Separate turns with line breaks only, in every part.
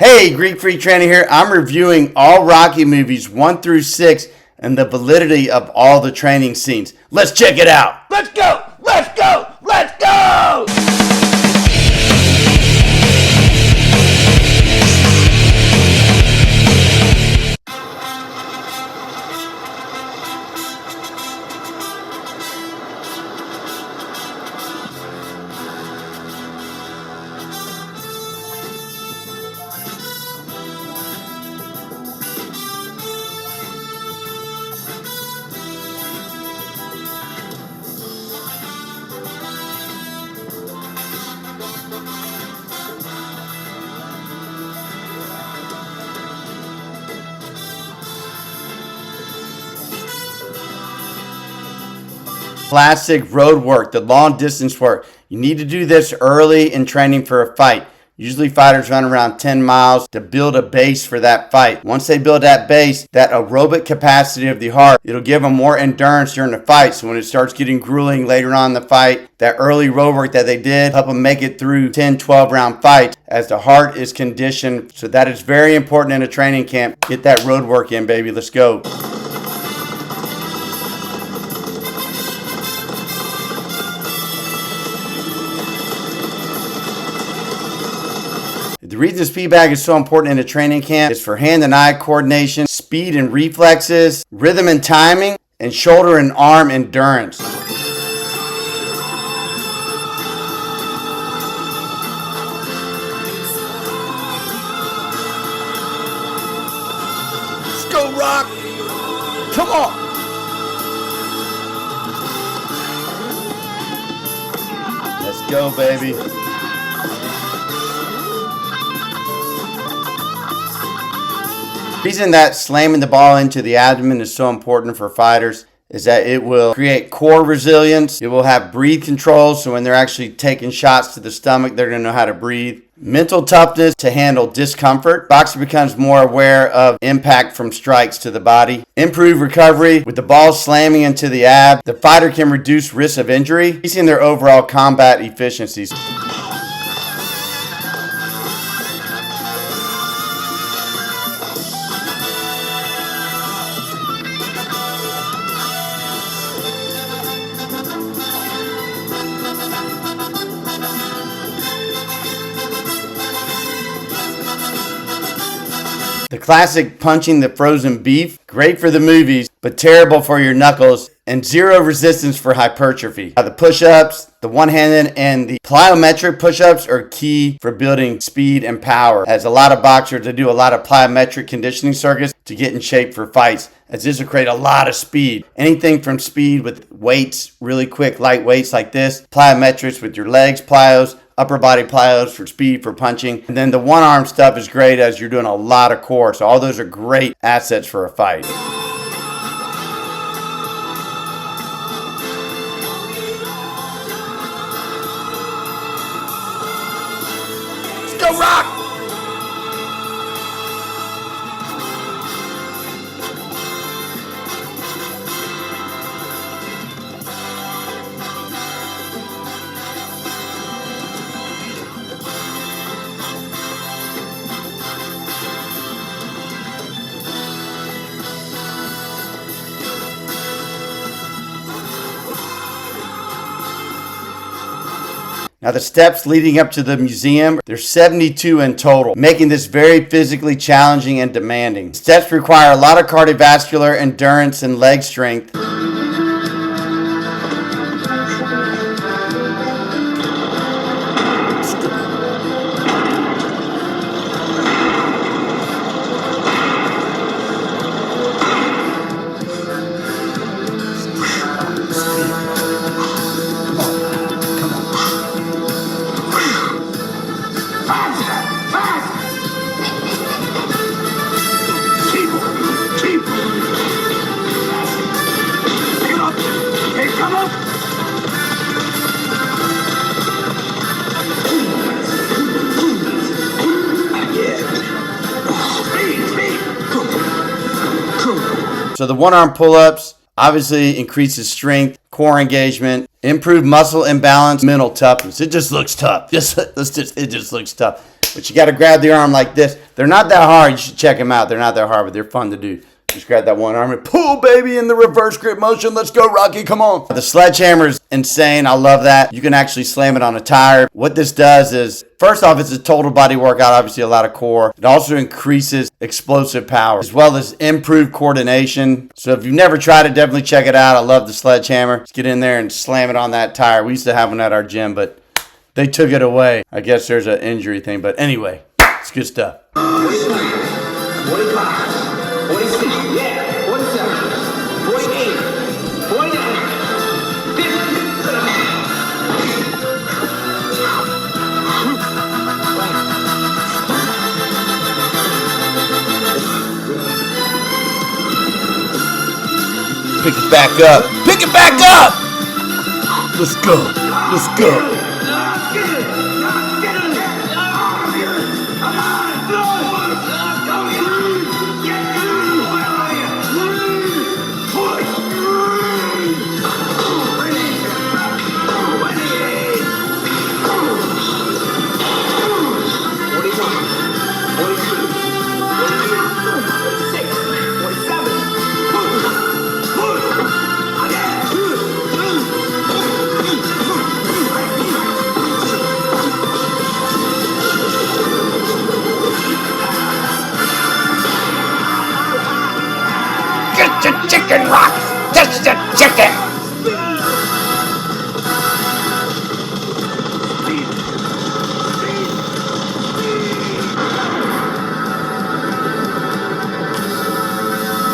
Hey, Greek Freak Trainer here. I'm reviewing all Rocky movies 1 through 6 and the validity of all the training scenes. Let's check it out. Let's go! Let's go! Let's go! Classic road work, the long distance work. You need to do this early in training for a fight. Usually fighters run around 10 miles to build a base for that fight. Once they build that base, that aerobic capacity of the heart, it'll give them more endurance during the fight. So when it starts getting grueling later on in the fight, that early road work that they did help them make it through 10, 12 round fights as the heart is conditioned. So that is very important in a training camp. Get that road work in, baby. Let's go. The reason speed bag is so important in a training camp is for hand and eye coordination, speed and reflexes, rhythm and timing, and shoulder and arm endurance. Let's go, Rock! Come on! Let's go, baby. The reason that slamming the ball into the abdomen is so important for fighters is that it will create core resilience. It will have breathe control, so when they're actually taking shots to the stomach, they're going to know how to breathe. Mental toughness to handle discomfort. Boxer becomes more aware of impact from strikes to the body. Improved recovery. With the ball slamming into the ab, the fighter can reduce risk of injury, increasing their overall combat efficiencies. The classic punching the frozen beef, great for the movies, but terrible for your knuckles, and zero resistance for hypertrophy. The push-ups, the one-handed, and the plyometric push-ups are key for building speed and power. As a lot of boxers, they do a lot of plyometric conditioning circuits to get in shape for fights, as this will create a lot of speed. Anything from speed with weights, really quick, light weights like this, plyometrics with your legs, plyos, upper body plyos for speed, for punching. And then the one arm stuff is great as you're doing a lot of core. So all those are great assets for a fight. Let's go, Rock! Now the steps leading up to the museum, there's 72 in total, making this very physically challenging and demanding. Steps require a lot of cardiovascular endurance and leg strength. So the one-arm pull-ups obviously increases strength, core engagement, improved muscle imbalance, mental toughness. It just looks tough. It just looks tough. But you got to grab the arm like this. They're not that hard. You should check them out. They're not that hard, but they're fun to do. Just grab that one arm and pull, baby, in the reverse grip motion. Let's go, Rocky. Come on. The sledgehammer is insane. I love that. You can actually slam it on a tire. What this does is, first off, it's a total body workout. Obviously, a lot of core. It also increases explosive power as well as improved coordination. So if you've never tried it, definitely check it out. I love the sledgehammer. Let's get in there and slam it on that tire. We used to have one at our gym, but they took it away. I guess there's an injury thing. But anyway, it's good stuff. 45, 48, 49, 50. Pick it back up. Pick it back up. Let's go. Let's go. Get your chicken, Rock! Touch the chicken!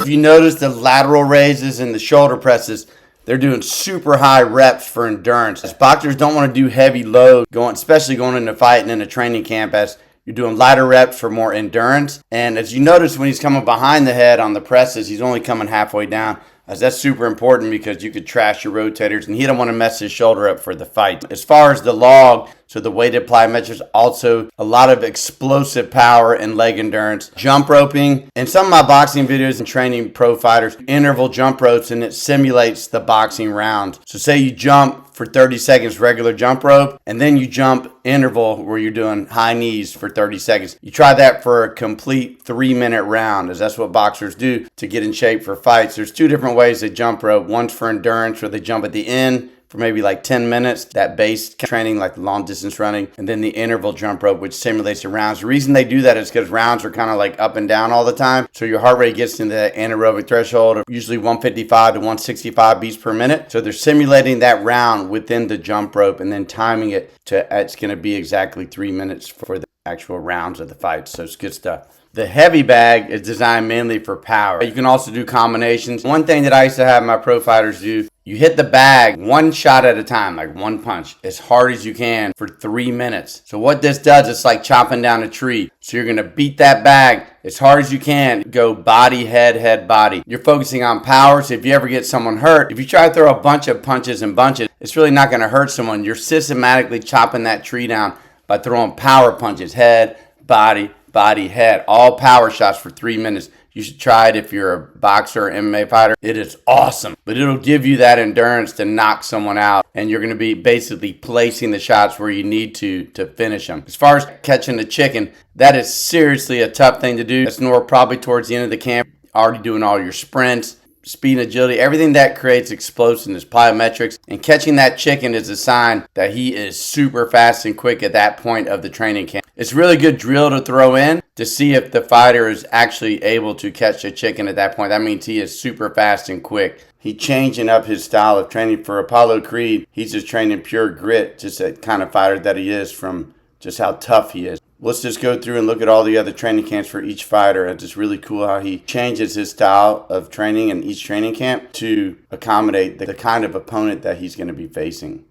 If you notice the lateral raises and the shoulder presses, they're doing super high reps for endurance. As boxers don't want to do heavy load, especially going into fight and in a training camp, as you're doing lighter reps for more endurance. And as you notice, when he's coming behind the head on the presses, he's only coming halfway down. As that's super important because you could trash your rotators, and he don't want to mess his shoulder up for the fight. As far as the log, so the weighted plyometrics, also a lot of explosive power and leg endurance. Jump roping. In some of my boxing videos and training pro fighters, interval jump ropes, and it simulates the boxing round. So say you jump for 30 seconds regular jump rope, and then you jump interval where you're doing high knees for 30 seconds. You try that for a complete 3-minute round, as that's what boxers do to get in shape for fights. There's two different ways they jump rope. One's for endurance, where they jump at the end for maybe like 10 minutes, that base training like long distance running, and then the interval jump rope, which simulates the rounds. The reason they do that is because rounds are kind of like up and down all the time, so your heart rate gets into that anaerobic threshold of usually 155 to 165 beats per minute. So they're simulating that round within the jump rope and then timing it to, it's going to be exactly 3 minutes for the actual rounds of the fight. So it's good stuff. The heavy bag is designed mainly for power. You can also do combinations. One thing that I used to have my pro fighters do, you hit the bag one shot at a time, like one punch, as hard as you can for 3 minutes. So what this does, it's like chopping down a tree. So you're going to beat that bag as hard as you can. Go body, head, head, body. You're focusing on power, so if you ever get someone hurt, if you try to throw a bunch of punches and bunches, it's really not going to hurt someone. You're systematically chopping that tree down by throwing power punches, head, body, body, head, all power shots for 3 minutes. You should try it if you're a boxer or MMA fighter. It is awesome, but it'll give you that endurance to knock someone out, and you're going to be basically placing the shots where you need to finish them. As far as catching the chicken, that is seriously a tough thing to do. That's more probably towards the end of the camp, already doing all your sprints, speed and agility, everything that creates explosiveness, plyometrics, and catching that chicken is a sign that he is super fast and quick at that point of the training camp. It's a really good drill to throw in to see if the fighter is actually able to catch a chicken at that point. That means he is super fast and quick. He's changing up his style of training. For Apollo Creed, he's just training pure grit, just that kind of fighter that he is from just how tough he is. Let's just go through and look at all the other training camps for each fighter. It's just really cool how he changes his style of training in each training camp to accommodate the kind of opponent that he's going to be facing.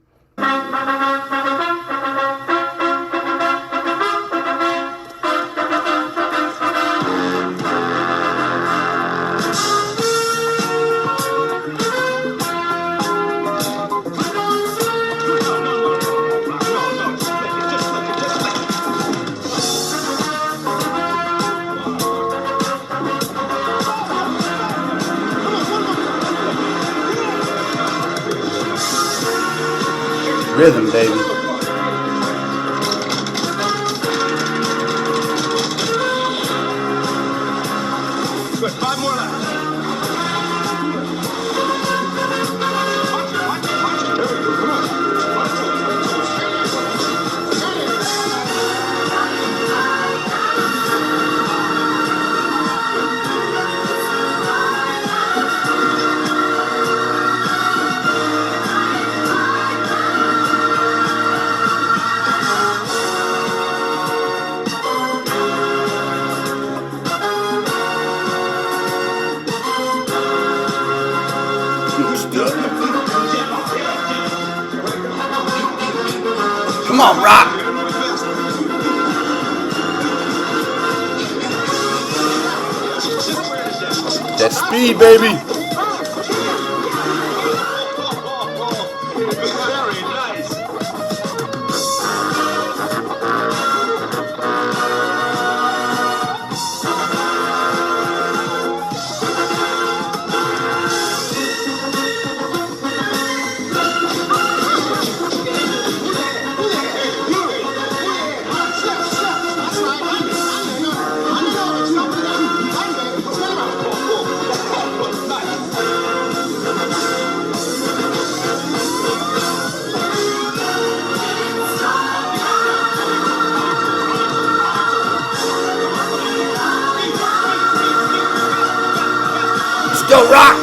Rhythm, baby. on, Rock. That speed, baby.
Very nice.
Let's go, Rock.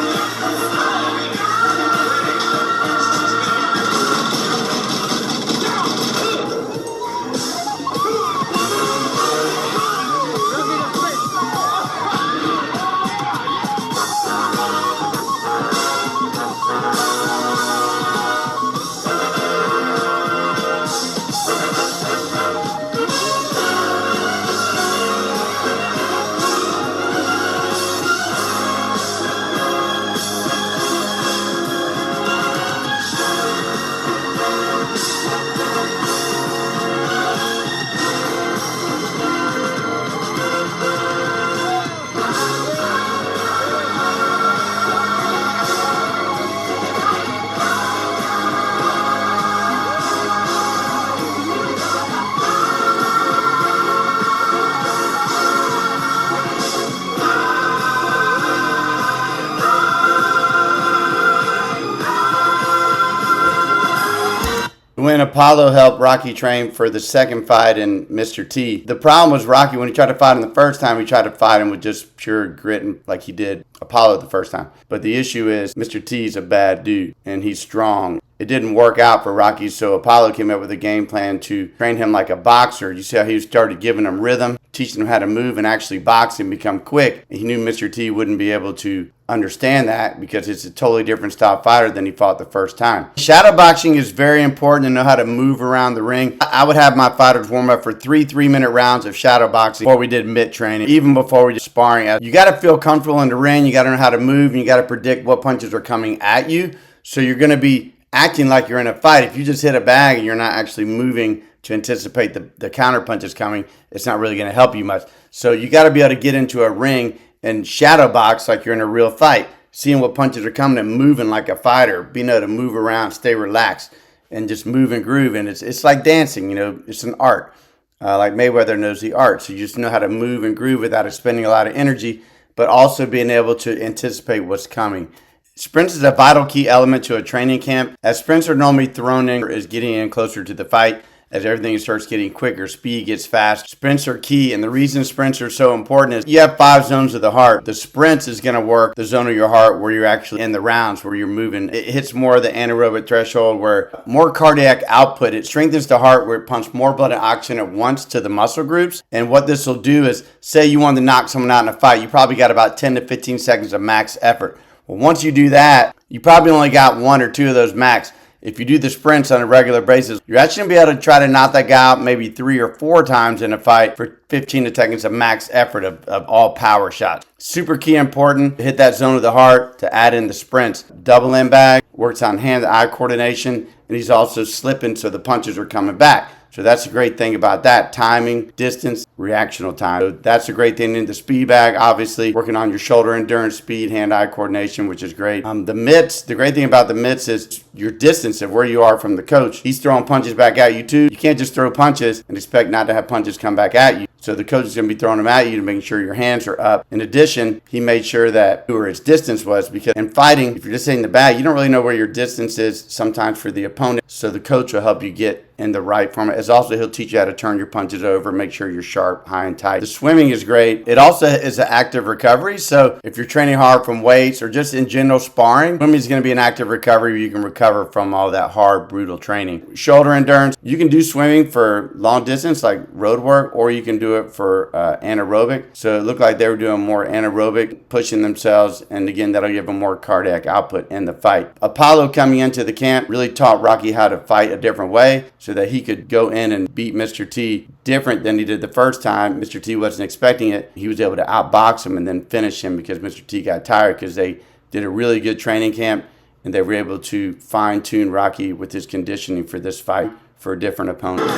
When Apollo helped Rocky train for the second fight in Mr. T, the problem was Rocky, when he tried to fight him the first time, he tried to fight him with just pure grit and like he did Apollo the first time. But the issue is Mr. T's a bad dude and he's strong. It didn't work out for Rocky, so Apollo came up with a game plan to train him like a boxer. You see how he started giving him rhythm, teaching him how to move and actually box and become quick. And he knew Mr. T wouldn't be able to understand that because it's a totally different style fighter than he fought the first time. Shadow boxing is very important to know how to move around the ring. I would have my fighters warm up for 3-minute rounds of shadow boxing before we did mitt training, even before we did sparring. You got to feel comfortable in the ring. You got to know how to move, and you got to predict what punches are coming at you. So you're going to be acting like you're in a fight. If you just hit a bag and you're not actually moving to anticipate the counter punches coming, it's not really going to help you much. So you got to be able to get into a ring and shadow box like you're in a real fight, seeing what punches are coming and moving like a fighter, being able to move around, stay relaxed, and just move and groove. And it's like dancing, you know, it's an art. Like Mayweather knows the art. So you just know how to move and groove without expending a lot of energy, but also being able to anticipate what's coming. Sprints is a vital key element to a training camp, as sprints are normally thrown in as getting in closer to the fight. As everything starts getting quicker, speed gets fast. Sprints are key, and the reason sprints are so important is you have 5 zones of the heart. The sprints is going to work the zone of your heart where you're actually in the rounds, where you're moving. It hits more of the anaerobic threshold, where more cardiac output. It strengthens the heart where it pumps more blood and oxygen at once to the muscle groups. And what this will do is, say you wanted to knock someone out in a fight, you probably got about 10 to 15 seconds of max effort. Well, once you do that, you probably only got 1 or 2 of those max. If you do the sprints on a regular basis, you're actually going to be able to try to knock that guy out maybe 3 or 4 times in a fight for 15 to seconds of max effort of all power shots. Super key important to hit that zone of the heart to add in the sprints. Double in bag, works on hand-eye coordination, and he's also slipping so the punches are coming back. So that's a great thing about that. Timing, distance, reactional time. So that's a great thing in the speed bag, obviously. Working on your shoulder endurance, speed, hand-eye coordination, which is great. The mitts, the great thing about the mitts is your distance of where you are from the coach. He's throwing punches back at you too. You can't just throw punches and expect not to have punches come back at you. So the coach is going to be throwing them at you to make sure your hands are up. In addition, he made sure that where his distance was, because in fighting, if you're just hitting the bag, you don't really know where your distance is sometimes for the opponent. So the coach will help you get in the right format. As also, he'll teach you how to turn your punches over, make sure you're sharp, high and tight. The swimming is great. It also is an active recovery. So if you're training hard from weights or just in general sparring, swimming is going to be an active recovery where you can recover from all that hard, brutal training. Shoulder endurance, you can do swimming for long distance like road work, or you can do do it for anaerobic. So it looked like they were doing more anaerobic, pushing themselves, and again, that'll give them more cardiac output in the fight. Apollo coming into the camp really taught Rocky how to fight a different way so that he could go in and beat Mr. T different than he did the first time. Mr. T wasn't expecting it. He was able to outbox him and then finish him because Mr. T got tired because they did a really good training camp and they were able to fine-tune Rocky with his conditioning for this fight for a different opponent.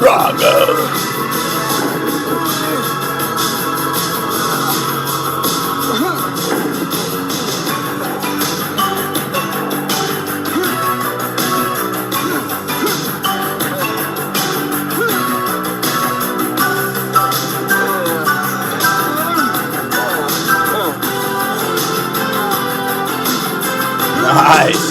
Drago! Nice.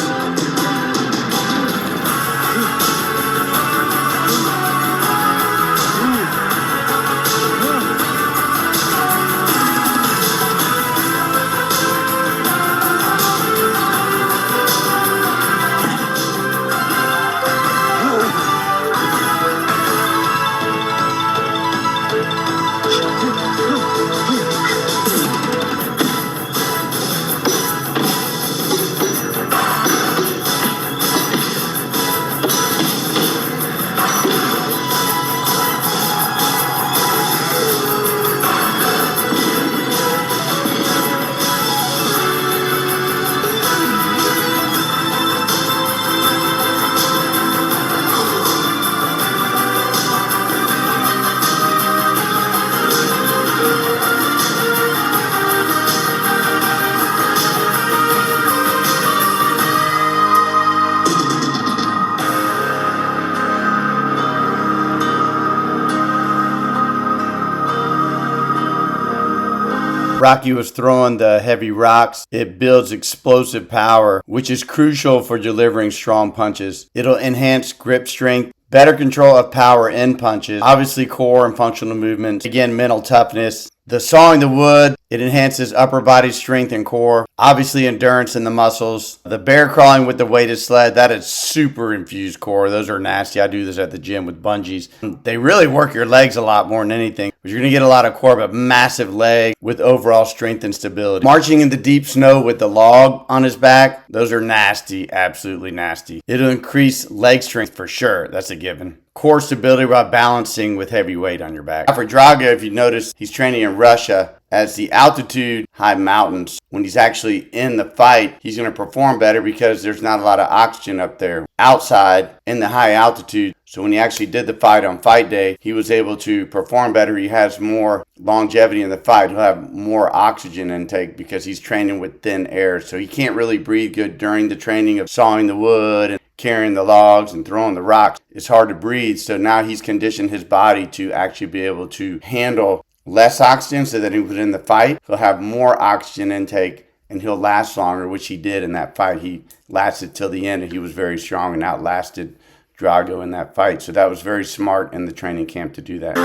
Rocky was throwing the heavy rocks. It builds explosive power, which is crucial for delivering strong punches. It'll enhance grip strength, better control of power in punches, obviously core and functional movements, again, mental toughness. The sawing the wood, it enhances upper body strength and core, obviously endurance in the muscles. The bear crawling with the weighted sled, that is super infused core. Those are nasty. I do this at the gym with bungees. They really work your legs a lot more than anything. But you're going to get a lot of core, but massive leg with overall strength and stability. Marching in the deep snow with the log on his back, those are nasty, absolutely nasty. It'll increase leg strength for sure. That's a given. Core stability while balancing with heavy weight on your back. For Drago, if you notice, he's training in Russia. As the altitude, high mountains, when he's actually in the fight, he's going to perform better because there's not a lot of oxygen up there outside in the high altitude. So when he actually did the fight on fight day, he was able to perform better. He has more longevity in the fight. He'll have more oxygen intake because he's training with thin air. So he can't really breathe good during the training of sawing the wood and carrying the logs and throwing the rocks. It's hard to breathe. So now he's conditioned his body to actually be able to handle less oxygen so that he was in the fight. He'll have more oxygen intake and he'll last longer, which he did in that fight. He lasted till the end and he was very strong and outlasted Drago in that fight. So that was very smart in the training camp to do that.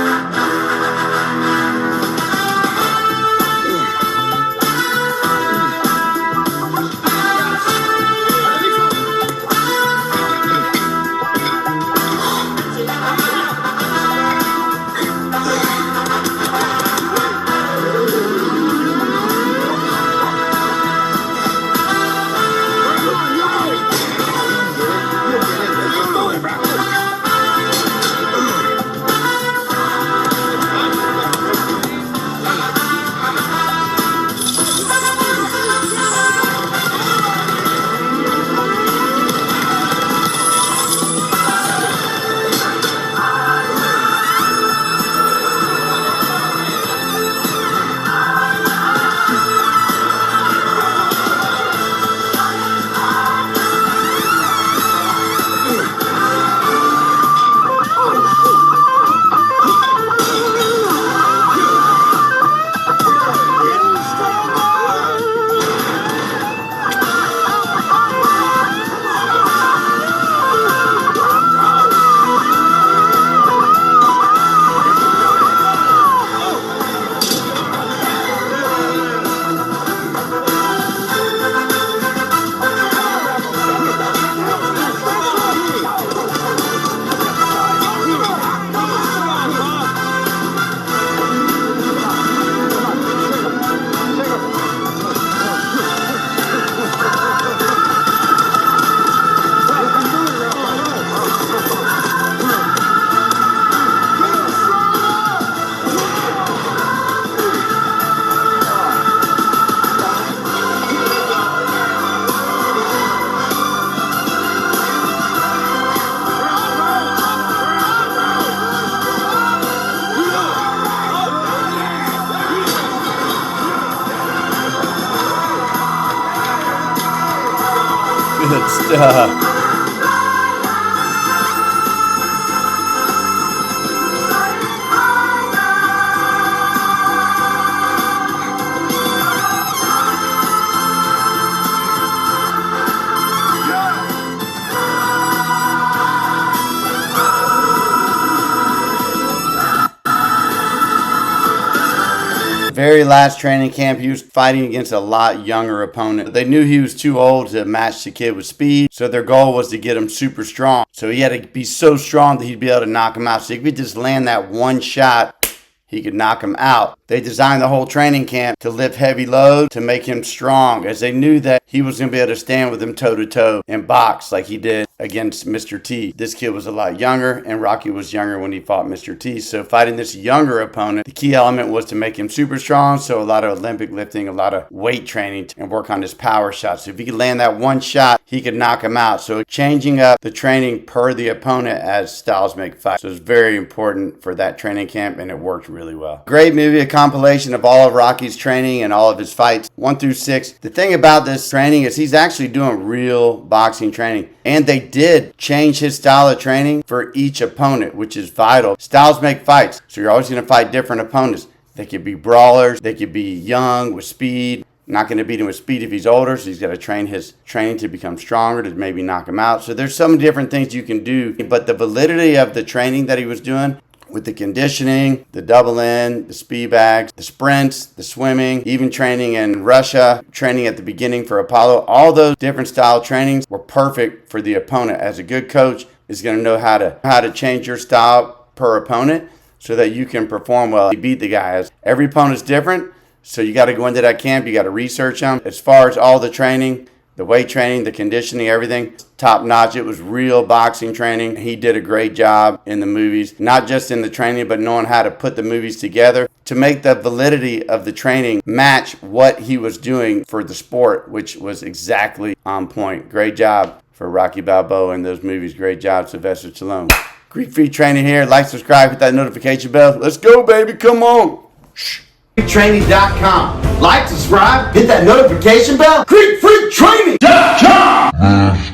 Good stuff. Very last training camp, he was fighting against a lot younger opponent. They knew he was too old to match the kid with speed, so their goal was to get him super strong. So he had to be so strong that he'd be able to knock him out. So if he could just land that one shot, he could knock him out. They designed the whole training camp to lift heavy loads to make him strong, as they knew that he was going to be able to stand with him toe-to-toe and box like he did against Mr. T. This kid was a lot younger, and Rocky was younger when he fought Mr. T. So fighting this younger opponent, the key element was to make him super strong, so a lot of Olympic lifting, a lot of weight training, and work on his power shots. So if he could land that one shot, he could knock him out. So changing up the training per the opponent as styles make fights. So it's very important for that training camp, and it worked really well. Great movie, a compilation of all of Rocky's training and all of his fights, 1 through 6. The thing about this training is he's actually doing real boxing training. And they did change his style of training for each opponent, which is vital. Styles make fights, so you're always going to fight different opponents. They could be brawlers, they could be young with speed. Not going to beat him with speed if he's older, so he's got to train his training to become stronger, to maybe knock him out. So there's some different things you can do. But the validity of the training that he was doing, with the conditioning, the double in, the speed bags, the sprints, the swimming, even training in Russia, training at the beginning for Apollo, all those different style trainings were perfect for the opponent. As a good coach is going to know how to change your style per opponent so that you can perform well. You beat the guys. Every opponent's different, so you got to go into that camp. You got to research them. As far as all the training, the weight training, the conditioning, everything, top notch. It was real boxing training. He did a great job in the movies, not just in the training, but knowing how to put the movies together to make the validity of the training match what he was doing for the sport, which was exactly on point. Great job for Rocky Balboa in those movies. Great job, Sylvester Stallone. Greek Freak Training here. Like, subscribe, hit that notification bell. Let's go, baby. Come on. GreekFreakTraining.com. Like, subscribe, hit that notification bell. GreekFreakTraining.com.